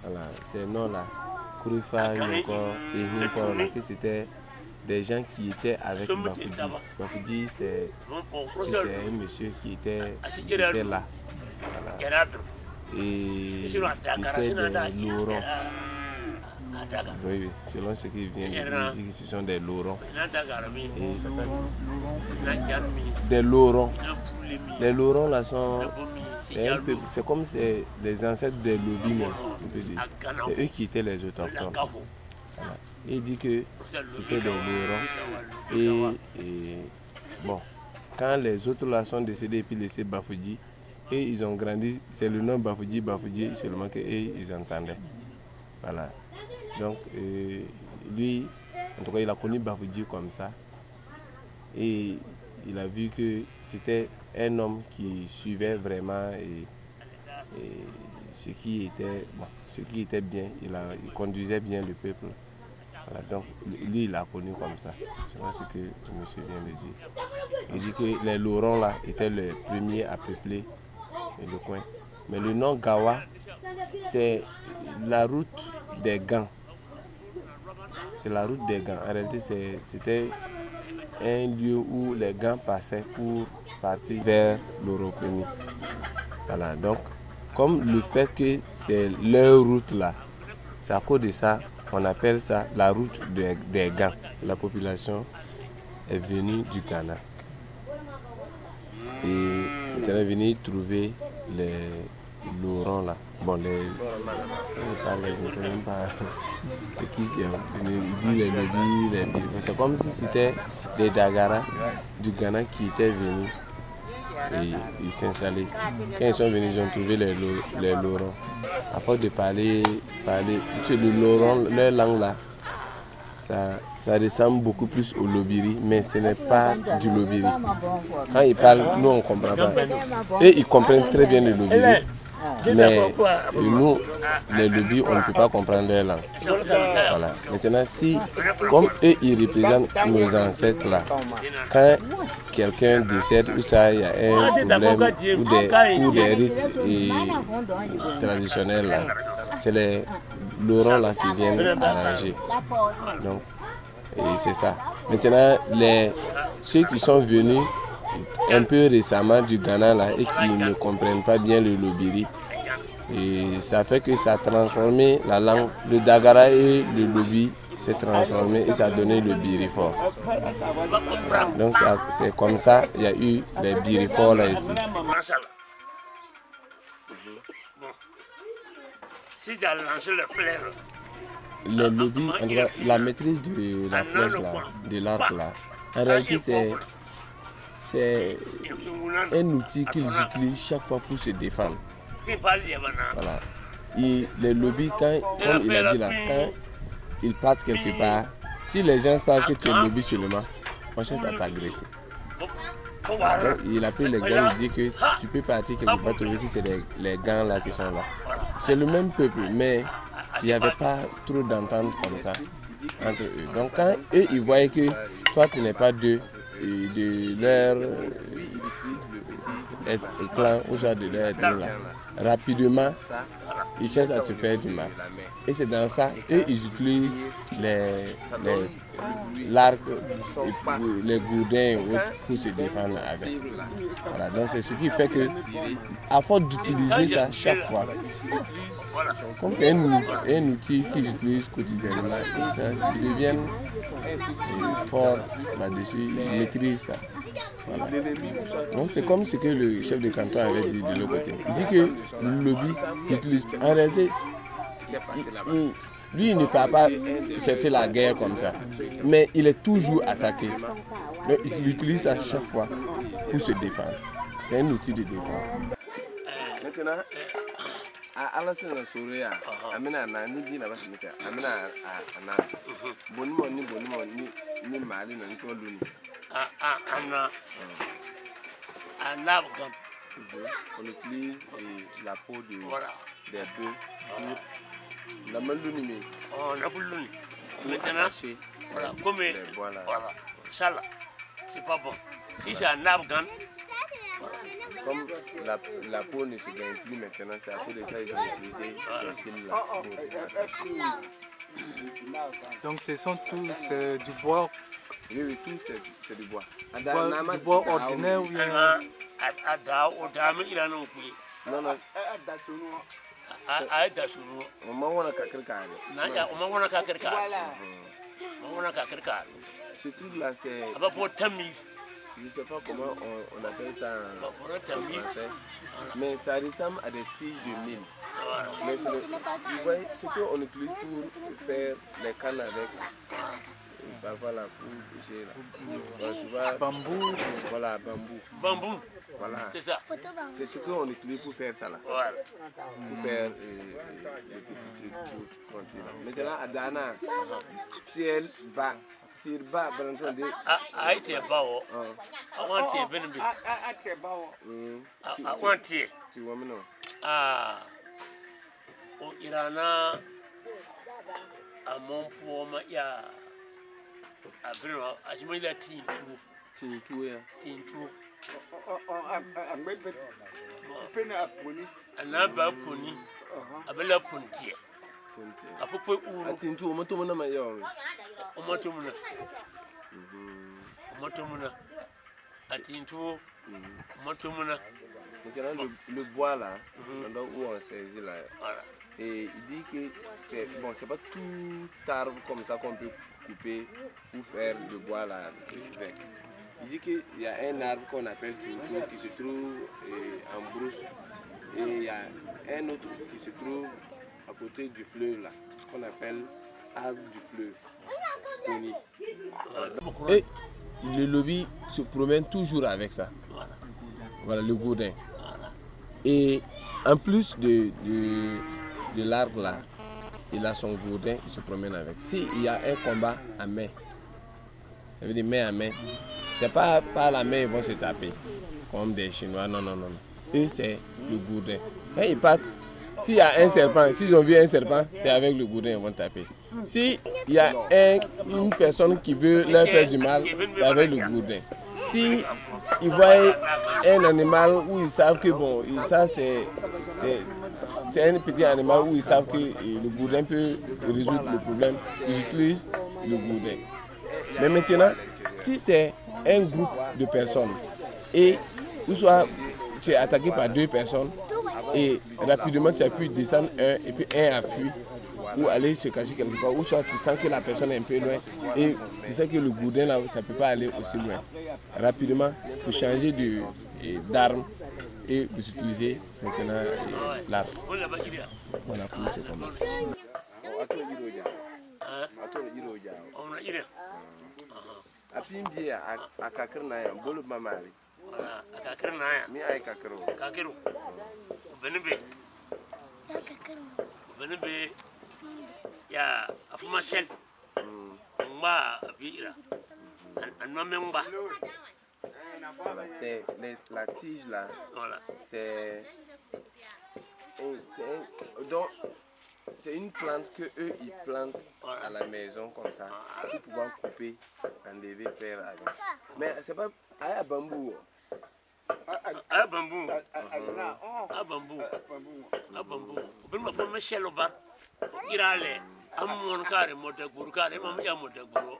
Voilà, ces noms-là, Kurifa, Nyoko et Himporola, c'était des gens qui étaient avec Bafouji. Bafouji, c'est un monsieur qui était là. Voilà. Et c'était des Laurents. Oui, selon ce qu'il vient de dire, ce sont des Laurents. Des Laurents. Les Laurents là sont... C'est comme les ancêtres des Lobis même, on peut dire. C'est eux qui étaient les autochtones. Voilà. Il dit que c'était des Laurents. Et bon, quand les autres là sont décédés et puis laissés Bafouji, et ils ont grandi, c'est le nom Bafouji seulement qu'ils entendaient. Voilà. Donc, lui, en tout cas, il a connu Bafouji comme ça. Et il a vu que c'était un homme qui suivait vraiment et ce qui était bien. Il conduisait bien le peuple. Voilà, donc, lui, il l'a connu comme ça. C'est ce que le monsieur vient de dire. Il dit que les Laurents là étaient les premiers à peupler le coin. Mais le nom Gawa, c'est la route des Gants. C'est la route des Gants. En réalité, c'était un lieu où les Gants passaient pour partir vers l'Orokoni. Voilà, donc, comme le fait que c'est leur route là, c'est à cause de ça, on appelle ça la route des Gants. La population est venue du Ghana. Et on est venu trouver les Laurents là. Bon, je ne sais même pas c'est qui est venu. Il dit les Lobis, c'est comme si c'était des Dagara du Ghana qui étaient venus et s'installer. Quand ils sont venus, ils ont trouvé les Laurents. À force de parler, le Laurent, leur langue là, ça ressemble beaucoup plus au Lobiri, mais ce n'est pas du Lobiri. Quand ils parlent, nous on ne comprend pas. Et ils comprennent très bien le Lobiri. Mais nous, les Lobis, on ne peut pas comprendre leur langue. Voilà. Maintenant, comme eux, ils représentent nos ancêtres là, quand quelqu'un décède ou ça, il y a un problème ou des rites traditionnels là, c'est les Laurents là qui viennent arranger. Donc, et c'est ça. Maintenant, ceux qui sont venus un peu récemment du Ghana là et qui ne comprennent pas bien le Lobiri, et ça fait que ça a transformé la langue, le Dagara et le Lobi s'est transformé et ça a donné le Birifort. Donc c'est comme ça il y a eu les Biriforts là ici. Si j'ai lancé le flair, les Lobis, la maîtrise de la flèche là, de l'arc là, en réalité c'est un outil qu'ils utilisent chaque fois pour se défendre. Voilà. Les Lobis, comme il a dit là, quand ils partent quelque part, si les gens savent que tu es Lobi seulement, on cherche à t'agresser. Donc, il a pris l'exemple, il dit que tu peux partir quelque part, trouver que c'est les gants là qui sont là. C'est le même peuple, mais il n'y avait pas trop d'entente comme ça entre eux. Donc quand eux, ils voyaient que toi, tu n'es pas de leur clan ou soit de leur ethnie là, rapidement, ils cherchent à se faire du mal. Et c'est dans ça, eux, ils utilisent l'arc, les gourdins pour se défendre avec. Voilà, donc c'est ce qui fait que, à force d'utiliser ça chaque fois, comme c'est un outil qu'ils utilisent quotidiennement, ils deviennent forts là-dessus, ils maîtrisent ça. Voilà. Donc c'est comme ce que le chef de canton avait dit de l'autre côté. Il dit que le Lobi n'utilise pas. En réalité, lui il ne peut pas chercher la guerre comme ça. Mais il est toujours attaqué. Donc il utilise ça chaque fois pour se défendre. C'est un outil de défense. Maintenant, à la scène de Souria, Amina n'a ni bien à la scène. Amina a bonnement ni mari ni tout l'uni. Un arbre. On utilise la peau des bœufs pour la melouni. On a voulu maintenant, voilà, comme voilà, ça là, c'est pas bon. Si c'est un arbre grande. Comme la peau ne se gagne plus maintenant, c'est à cause de ça qu'ils ont utilisé ce fil-là. Donc ce sont tous du bois. Oui, tout c'est du bois. Du bois ordinaire ou bien... Non, non. Ce truc-là, c'est... Je ne sais pas comment on appelle ça en français, mais ça ressemble à des tiges de mil. Mais c'est ce qu'on utilise pour faire les cannes avec. Parfois là, pour bouger là. Tu vois, bambou. Voilà, bambou. Bambou. Voilà. C'est ça. C'est ce qu'on utilise pour faire ça là. Voilà. Pour faire les petits trucs pour continuer. Maintenant, à Dana, si elle bat, si elle bat, Ah, c'est bon. I want to be benefit. I want to. Tu vois maintenant? Ah, au Irana, à mon pour ma ya. À Bruno, à Jimmy la Tintou, ya. Tintou. Pony. Un ba pony. A bella puntier. A faut pas A Tintou, on tombe dans ma yard. on m'entoure. On m'entoure. À Tintou, on m'entoure. Maintenant, le bois là, où on saisit là, et il dit que c'est bon, c'est pas tout arbre comme ça qu'on peut couper pour faire le bois là. Il dit qu'il y a un arbre qu'on appelle Tintou qui se trouve en brousse et il y a un autre qui se trouve à côté du fleuve là, qu'on appelle arbre du fleuve. Pony. Et le lobby se promène toujours avec ça. Voilà le gourdin. Et en plus de l'arbre là, il a son gourdin, il se promène avec. S'il y a un combat à main, ça veut dire main à main, c'est pas par la main ils vont se taper, comme des Chinois, non. Eux c'est le gourdin. Quand ils partent, s'il y a un serpent, s'ils ont vu un serpent, c'est avec le gourdin ils vont taper. S'il y a une personne qui veut leur faire du mal, c'est avec le gourdin. Si ils voient un animal où ils savent que bon, ça c'est un petit animal où ils savent que le gourdin peut résoudre le problème, ils utilisent le gourdin. Mais maintenant, si c'est un groupe de personnes et ou soit tu es attaqué par deux personnes et rapidement tu as pu descendre un et puis un a fui ou aller se cacher quelque part, ou soit tu sens que la personne est un peu loin et tu sais que le gourdin là, ça ne peut pas aller aussi loin. Rapidement, vous changez d'arme et vous utilisez maintenant l'arme. Voilà pour ce combat. Ya afuma shell ngba abira anwamengba c'est la tige là. voilà C'est une plante que eux ils plantent à la maison comme ça pour pouvoir couper, enlever, faire avec. Mais c'est pas à bambou. à bambou ben ma fama shell ba girale amon kare modagburu kare mam ya modagburu